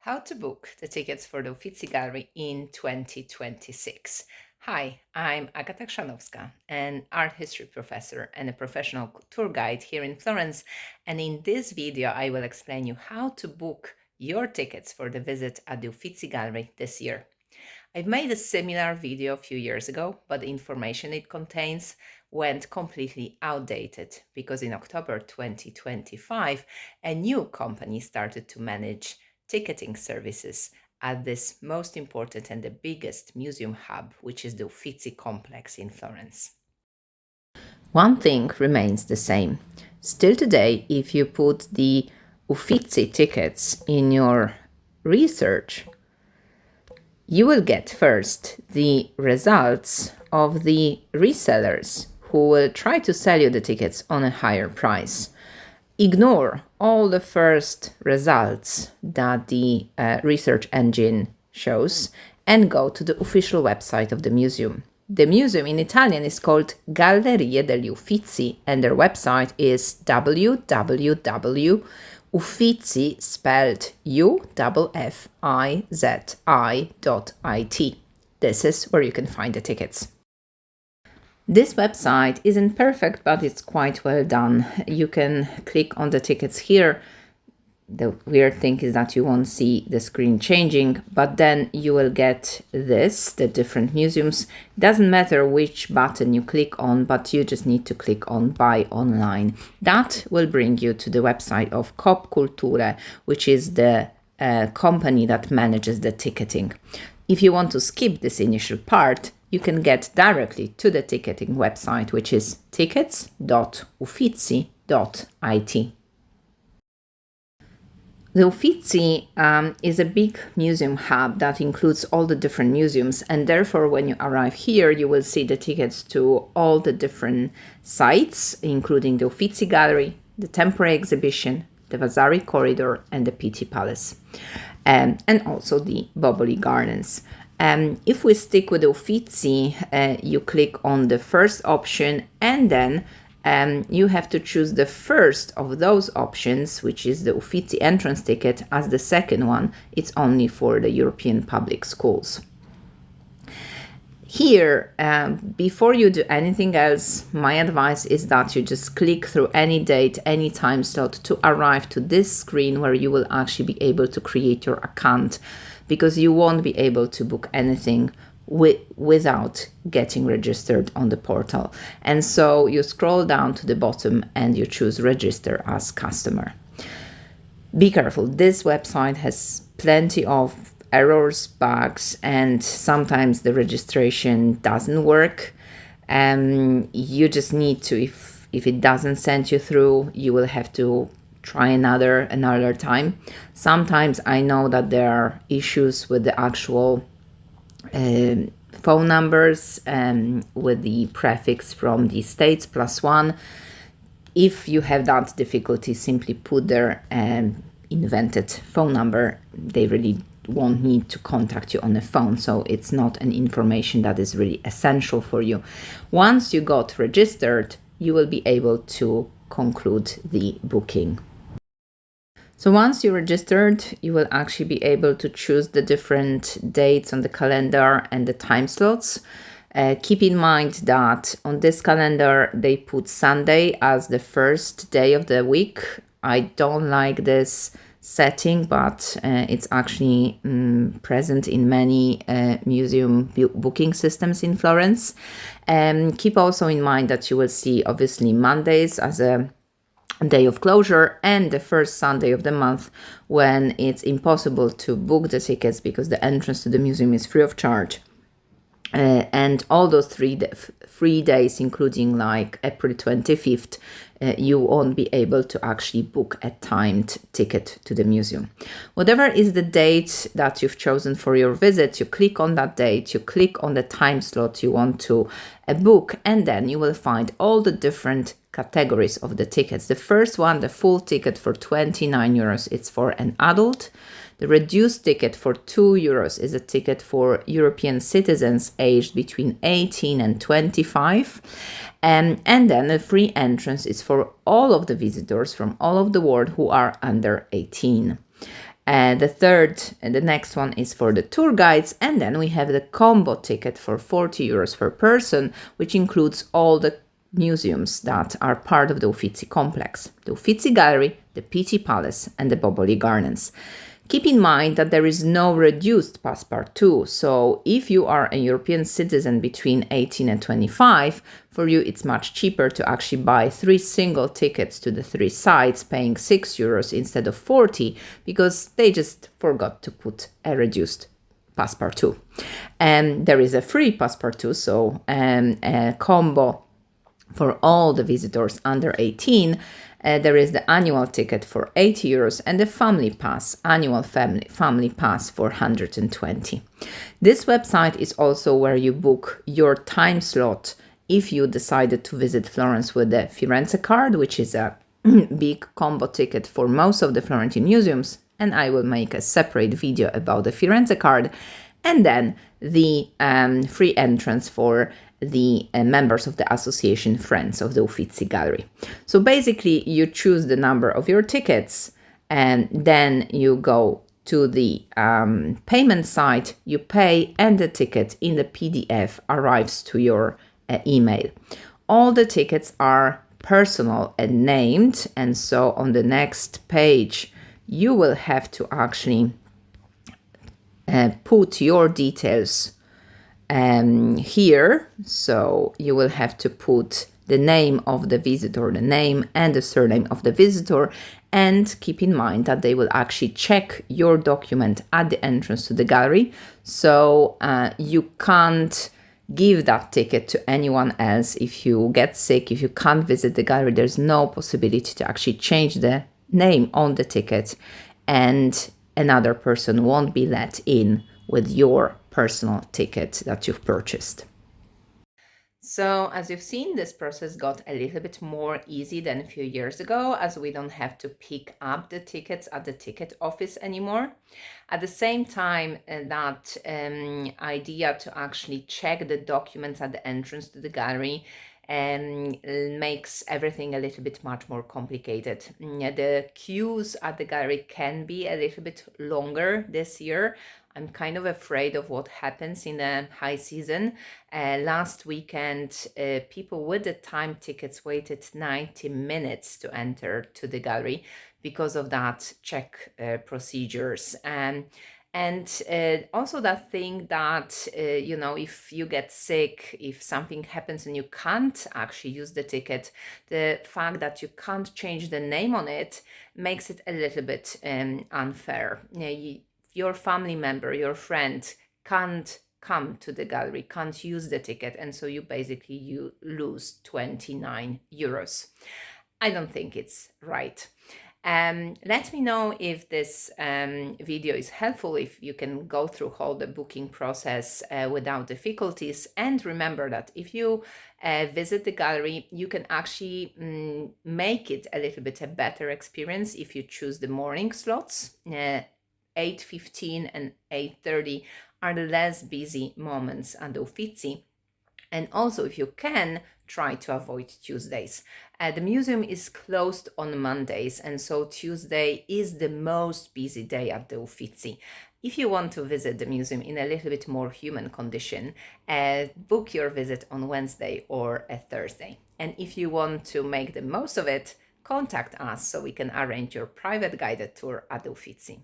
How to book the tickets for the Uffizi Gallery in 2026. Hi, I'm Agata Chrzanowska, an art history professor and a professional tour guide here in Florence. And in this video, I will explain you how to book your tickets for the visit at the Uffizi Gallery this year. I've made a similar video a few years ago, but the information it contains went completely outdated because in October 2025, a new company started to manage ticketing services at this most important and the biggest museum hub, which is the Uffizi complex in Florence. One thing remains the same. Still today, if you put the Uffizi tickets in your research, you will get first the results of the resellers who will try to sell you the tickets on a higher price. Ignore all the first results that the research engine shows and go to the official website of the museum. The museum in Italian is called Gallerie degli Uffizi and their website is www.uffizi, spelled UFFIZI.it. This is where you can find the tickets. This website isn't perfect, but it's quite well done. You can click on the tickets here. The weird thing is that you won't see the screen changing, but then you will get this, the different museums. Doesn't matter which button you click on, but you just need to click on Buy Online. That will bring you to the website of Coop Culture, which is the company that manages the ticketing. If you want to skip this initial part, you can get directly to the ticketing website, which is tickets.uffizi.it. The Uffizi is a big museum hub that includes all the different museums, and therefore when you arrive here, you will see the tickets to all the different sites, including the Uffizi Gallery, the temporary exhibition, the Vasari Corridor, and the Pitti Palace, and also the Boboli Gardens. If we stick with the Uffizi, you click on the first option and then you have to choose the first of those options, which is the Uffizi entrance ticket, as the second one. It's only for the European public schools. Here, before you do anything else, my advice is that you just click through any date, any time slot to arrive to this screen where you will actually be able to create your account, because you won't be able to book anything without getting registered on the portal. And so you scroll down to the bottom and you choose register as customer. Be careful, this website has plenty of errors, bugs, and sometimes the registration doesn't work. You just need to, if it doesn't send you through, you will have to try another time. Sometimes I know that there are issues with the actual phone numbers with the prefix from the States +1. If you have that difficulty, simply put their invented phone number. They really won't need to contact you on the phone, so it's not an information that is really essential for you. Once you got registered, you will be able to conclude the booking. So once you're registered, you will actually be able to choose the different dates on the calendar and the time slots. Keep in mind that on this calendar, they put Sunday as the first day of the week. I don't like this setting, but it's actually present in many museum booking systems in Florence. Keep also in mind that you will see obviously Mondays as a day of closure and the first Sunday of the month when it's impossible to book the tickets because the entrance to the museum is free of charge. And all those 3 days, including like April 25th, you won't be able to actually book a timed ticket to the museum. Whatever is the date that you've chosen for your visit, you click on that date, you click on the time slot you want to book, and then you will find all the different categories of the tickets. The first one, the full ticket for 29 euros, it's for an adult. The reduced ticket for 2 euros is a ticket for European citizens aged between 18 and 25. And then a free entrance is for all of the visitors from all over the world who are under 18. The third and the next one is for the tour guides, and then we have the combo ticket for 40 euros per person, which includes all the museums that are part of the Uffizi complex: the Uffizi Gallery, the Pitti Palace, and the Boboli Gardens. Keep in mind that there is no reduced passepartout, so if you are a European citizen between 18 and 25, for you it's much cheaper to actually buy 3 single tickets to the 3 sites, paying 6 euros instead of 40, because they just forgot to put a reduced passepartout. And there is a free passepartout, so a combo for all the visitors under 18. There is the annual ticket for 80 euros and the family pass, annual family pass for 120. This website is also where you book your time slot if you decided to visit Florence with the Firenze card, which is a big combo ticket for most of the Florentine museums, and I will make a separate video about the Firenze card, and then the free entrance for the members of the association Friends of the Uffizi Gallery. So basically you choose the number of your tickets, and then you go to the payment site, you pay, and the ticket in the PDF arrives to your email. All the tickets are personal and named, and so on the next page you will have to actually put your details here. So you will have to put the name of the visitor, the name and the surname of the visitor, and keep in mind that they will actually check your document at the entrance to the gallery. So you can't give that ticket to anyone else. If you get sick, if you can't visit the gallery, there's no possibility to actually change the name on the ticket, and another person won't be let in with your personal ticket that you've purchased. So as you've seen, this process got a little bit more easy than a few years ago, as we don't have to pick up the tickets at the ticket office anymore. At the same time, that idea to actually check the documents at the entrance to the gallery makes everything a little bit much more complicated. The queues at the gallery can be a little bit longer this year. I'm kind of afraid of what happens in the high season. Last weekend, people with the time tickets waited 90 minutes to enter to the gallery because of that check procedures. And also that thing that, if you get sick, if something happens and you can't actually use the ticket, the fact that you can't change the name on it makes it a little bit unfair. Your family member, your friend can't come to the gallery, can't use the ticket, and so you lose 29 euros. I don't think it's right. Let me know if this video is helpful, if you can go through all the booking process without difficulties. And remember that if you visit the gallery, you can actually make it a little bit a better experience if you choose the morning slots. 8:15 and 8:30 are the less busy moments at the Uffizi. And also, if you can, try to avoid Tuesdays. The museum is closed on Mondays, and so Tuesday is the most busy day at the Uffizi. If you want to visit the museum in a little bit more human condition, book your visit on Wednesday or a Thursday. And if you want to make the most of it, contact us so we can arrange your private guided tour at the Uffizi.